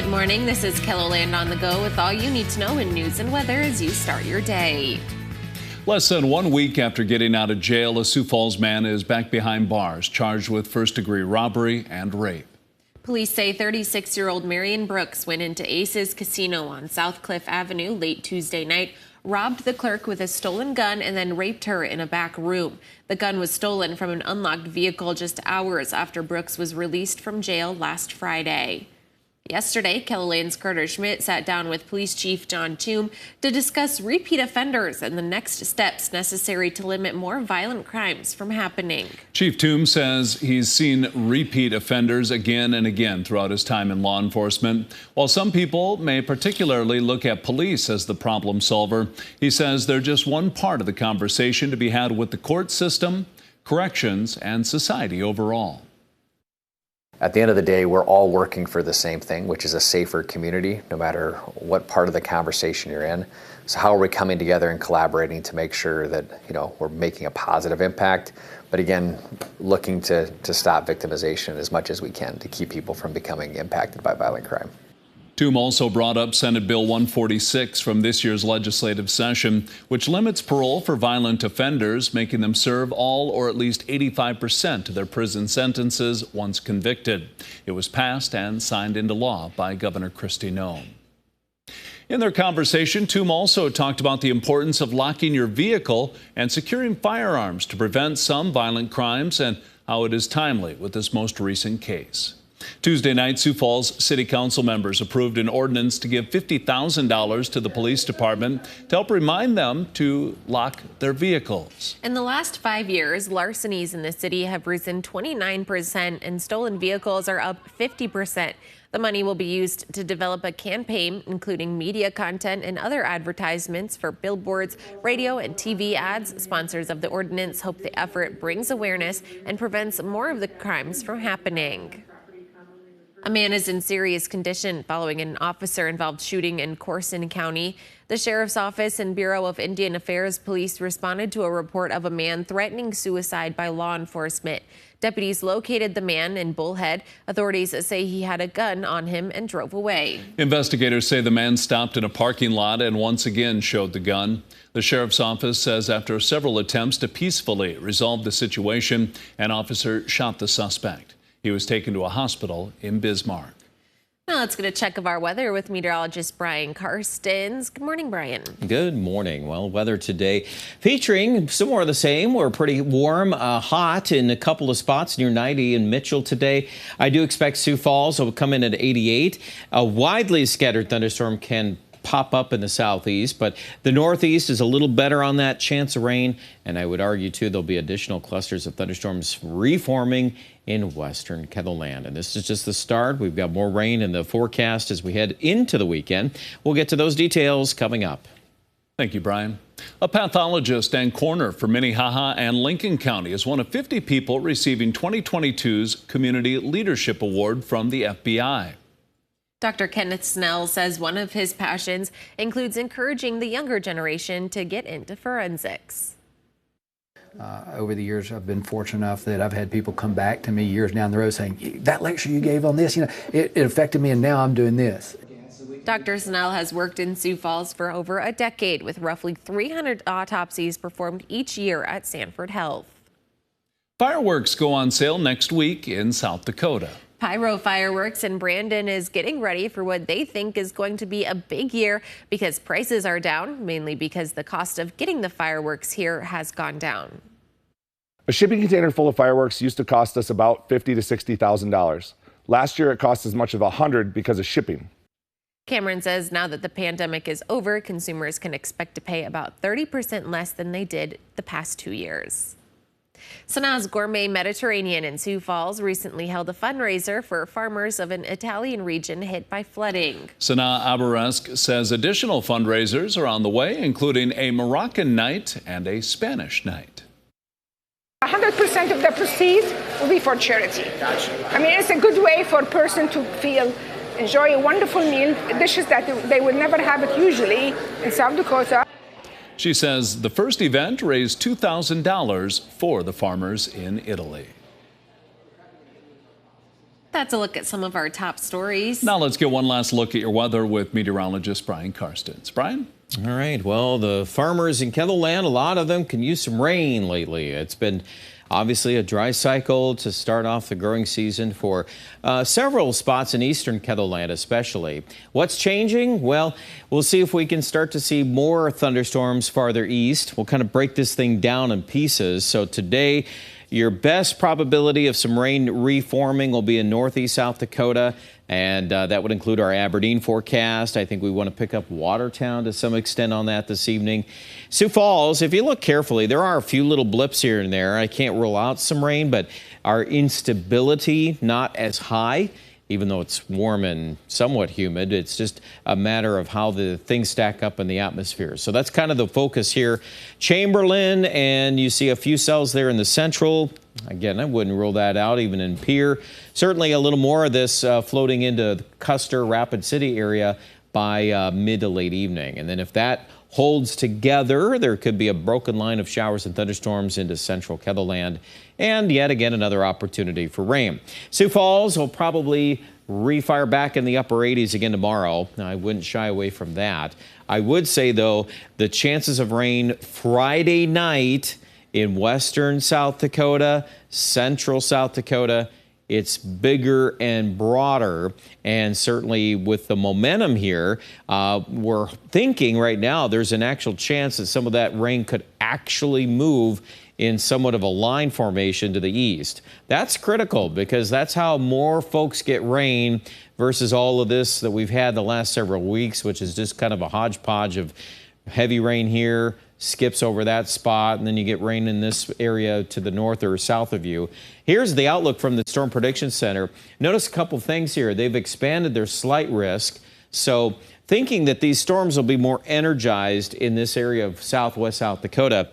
Good morning. This is Kelloland on the go with all you need to know in news and weather as you start your day. Less than 1 week after getting out of jail, a Sioux Falls man is back behind bars, charged with first-degree robbery and rape. Police say 36-year-old Marion Brooks went into Ace's Casino on South Cliff Avenue late Tuesday night, robbed the clerk with a stolen gun, and then raped her in a back room. The gun was stolen from an unlocked vehicle just hours after Brooks was released from jail last Friday. Yesterday, Kelloland's Carter Schmidt sat down with Police Chief John Toome to discuss repeat offenders and the next steps necessary to limit more violent crimes from happening. Chief Toome says he's seen repeat offenders again and again throughout his time in law enforcement. While some people may particularly look at police as the problem solver, he says they're just one part of the conversation to be had with the court system, corrections, and society overall. At the end of the day, we're all working for the same thing, which is a safer community, no matter what part of the conversation you're in. So how are we coming together and collaborating to make sure that, we're making a positive impact, but again, looking to stop victimization as much as we can to keep people from becoming impacted by violent crime. Toome also brought up Senate Bill 146 from this year's legislative session, which limits parole for violent offenders, making them serve all or at least 85% of their prison sentences once convicted. It was passed and signed into law by Governor Kristi Noem. In their conversation, Toome also talked about the importance of locking your vehicle and securing firearms to prevent some violent crimes and how it is timely with this most recent case. Tuesday night, Sioux Falls City Council members approved an ordinance to give $50,000 to the police department to help remind them to lock their vehicles. In the last 5 years, larcenies in the city have risen 29% and stolen vehicles are up 50%. The money will be used to develop a campaign, including media content and other advertisements for billboards, radio, and TV ads. Sponsors of the ordinance hope the effort brings awareness and prevents more of the crimes from happening. A man is in serious condition following an officer-involved shooting in Corson County. The Sheriff's Office and Bureau of Indian Affairs Police responded to a report of a man threatening suicide by law enforcement. Deputies located the man in Bullhead. Authorities say he had a gun on him and drove away. Investigators say the man stopped in a parking lot and once again showed the gun. The Sheriff's Office says after several attempts to peacefully resolve the situation, an officer shot the suspect. He was taken to a hospital in Bismarck. Now let's get a check of our weather with meteorologist Brian Karstens. Good morning, Brian. Good morning. Well, weather today featuring some more of the same. We're pretty warm, hot in a couple of spots near 90 in Mitchell today. I do expect Sioux Falls will come in at 88. A widely scattered thunderstorm can pop up in the southeast, but the northeast is a little better on that chance of rain, and I would argue too there'll be additional clusters of thunderstorms reforming in western Kelloland. And this is just the start. We've got more rain in the forecast as we head into the weekend. We'll get to those details coming up. Thank you, Brian. A pathologist and coroner for Minnehaha and Lincoln County is one of 50 people receiving 2022's Community Leadership Award from the FBI. Dr. Kenneth Snell says one of his passions includes encouraging the younger generation to get into forensics. Over the years, I've been fortunate enough that I've had people come back to me years down the road saying, that lecture you gave on this, it affected me and now I'm doing this. Dr. Snell has worked in Sioux Falls for over a decade with roughly 300 autopsies performed each year at Sanford Health. Fireworks go on sale next week in South Dakota. Pyro Fireworks in Brandon is getting ready for what they think is going to be a big year because prices are down, mainly because the cost of getting the fireworks here has gone down. A shipping container full of fireworks used to cost us about $50,000 to $60,000. Last year, it cost as much as $100,000 because of shipping. Cameron says now that the pandemic is over, consumers can expect to pay about 30% less than they did the past 2 years. Sanaa's Gourmet Mediterranean in Sioux Falls recently held a fundraiser for farmers of an Italian region hit by flooding. Sanaa Abaresk says additional fundraisers are on the way, including a Moroccan night and a Spanish night. 100% of the proceeds will be for charity. I mean, it's a good way for a person to enjoy a wonderful meal, dishes that they would never have it usually in South Dakota. She says the first event raised $2,000 for the farmers in Italy. That's a look at some of our top stories. Now let's get one last look at your weather with meteorologist Brian Karstens. Brian? All right. Well, the farmers in Kettleland, a lot of them can use some rain lately. It's been obviously a dry cycle to start off the growing season for several spots in eastern Kettleland especially. What's changing? Well, we'll see if we can start to see more thunderstorms farther east. We'll kind of break this thing down in pieces. So today, your best probability of some rain reforming will be in northeast South Dakota, and that would include our Aberdeen forecast. I think we want to pick up Watertown to some extent on that this evening. Sioux Falls, if you look carefully, there are a few little blips here and there. I can't rule out some rain, but our instability not as high. Even though it's warm and somewhat humid, it's just a matter of how the things stack up in the atmosphere. So that's kind of the focus here. Chamberlain, and you see a few cells there in the central. Again, I wouldn't rule that out, even in Pierre. Certainly a little more of this floating into the Custer, Rapid City area by mid to late evening. And then if that holds together, there could be a broken line of showers and thunderstorms into central Kettleland, and yet again another opportunity for rain. Sioux Falls will probably refire back in the upper 80s again tomorrow. I wouldn't shy away from that. I would say, though, the chances of rain Friday night in western South Dakota, central South Dakota, it's bigger and broader, and certainly with the momentum here, we're thinking right now there's an actual chance that some of that rain could actually move in somewhat of a line formation to the east. That's critical because that's how more folks get rain versus all of this that we've had the last several weeks, which is just kind of a hodgepodge of heavy rain here, skips over that spot, and then you get rain in this area to the north or south of you. Here's the outlook from the Storm Prediction Center. Notice a couple things here. They've expanded their slight risk. So thinking that these storms will be more energized in this area of southwest South Dakota,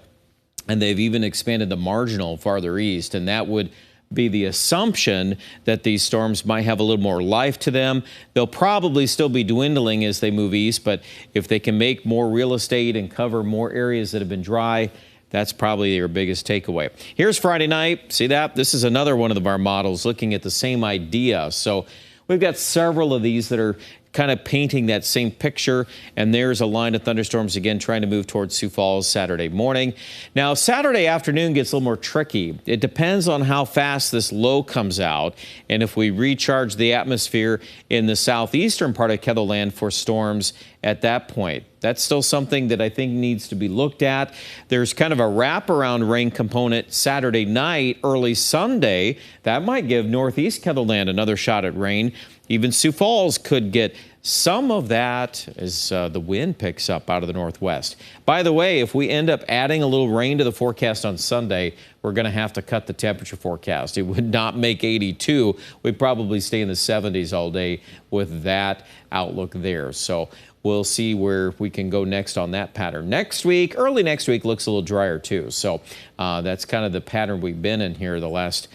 and they've even expanded the marginal farther east, and that would be the assumption that these storms might have a little more life to them. They'll probably still be dwindling as they move east, but if they can make more real estate and cover more areas that have been dry, that's probably your biggest takeaway. Here's Friday night. See that? This is another one of our models looking at the same idea. So we've got several of these that are kind of painting that same picture, and there's a line of thunderstorms again trying to move towards Sioux Falls Saturday morning. Now, Saturday afternoon gets a little more tricky. It depends on how fast this low comes out and if we recharge the atmosphere in the southeastern part of Kettleland for storms at that point. That's still something that I think needs to be looked at. There's kind of a wraparound rain component Saturday night, early Sunday. That might give northeast Kettleland another shot at rain. Even Sioux Falls could get some of that as the wind picks up out of the northwest. By the way, if we end up adding a little rain to the forecast on Sunday, we're going to have to cut the temperature forecast. It would not make 82. We'd probably stay in the 70s all day with that outlook there. So we'll see where we can go next on that pattern. Next week, early next week, looks a little drier too. So that's kind of the pattern we've been in here the last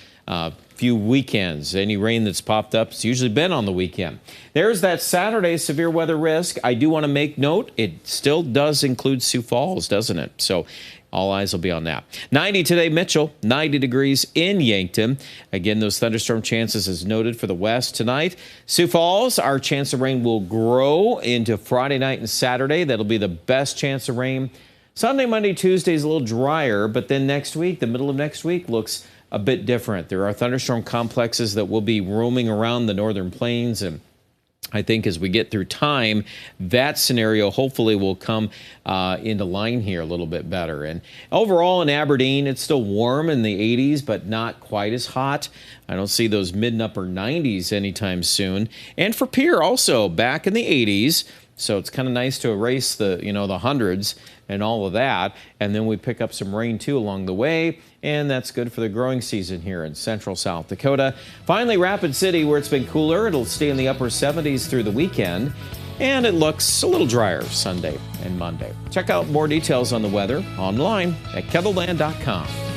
few weekends. Any rain that's popped up, it's usually been on the weekend. There's that Saturday severe weather risk. I do want to make note, it still does include Sioux Falls, doesn't it? So all eyes will be on that. 90 today, Mitchell, 90 degrees in Yankton. Again, those thunderstorm chances as noted for the west tonight. Sioux Falls, our chance of rain will grow into Friday night and Saturday. That'll be the best chance of rain. Sunday, Monday, Tuesday is a little drier, but then next week, the middle of next week, looks a bit different. There are thunderstorm complexes that will be roaming around the northern plains, and I think as we get through time, that scenario hopefully will come into line here a little bit better. And overall in Aberdeen, it's still warm in the 80s, but not quite as hot. I don't see those mid and upper 90s anytime soon. And for Pierre, also back in the 80s. So it's kind of nice to erase the, the hundreds and all of that. And then we pick up some rain too along the way. And that's good for the growing season here in central South Dakota. Finally, Rapid City, where it's been cooler. It'll stay in the upper 70s through the weekend. And it looks a little drier Sunday and Monday. Check out more details on the weather online at kettleland.com.